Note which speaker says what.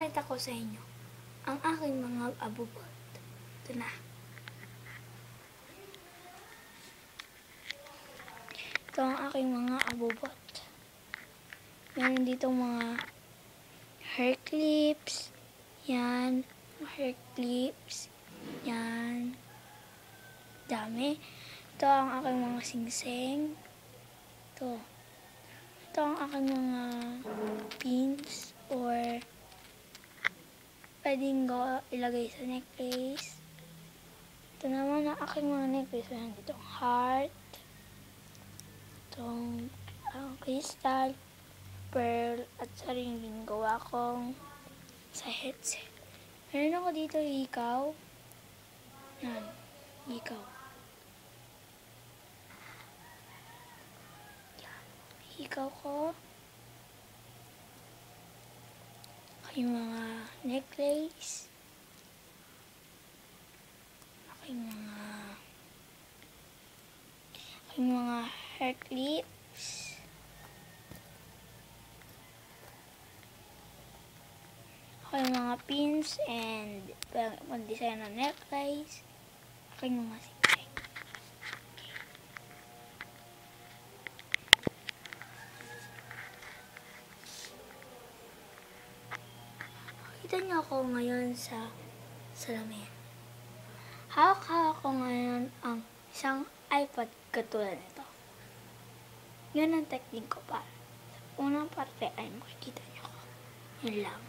Speaker 1: ipapakita ko sa inyo ang aking mga abubot. Ito na. Ito ang aking mga abubot. Meron dito mga hair clips. Yan. Hair clips. Yan. Dami. Ito ang aking mga singsing. Ito. Ito ang aking mga pins or pwedeng ilagay sa necklace. Ito naman ang aking mga necklace. Meron ditong heart. Itong crystal, pearl, at sariling gawa kong sa headset. Meron ako dito ikaw. Yan. Ikaw. Yan. Ikaw ko. Aking mga necklace. Aking mga hair clips. Aking mga pins and mag-design ng necklace. Aking mga singsing. Kita niyo ako ngayon sa salamin. Hawak-hawak ko ngayon ang isang iPad katulad nito. Yun ang technique ko para sa unang parte ay makikita niyo ko. Yun lang.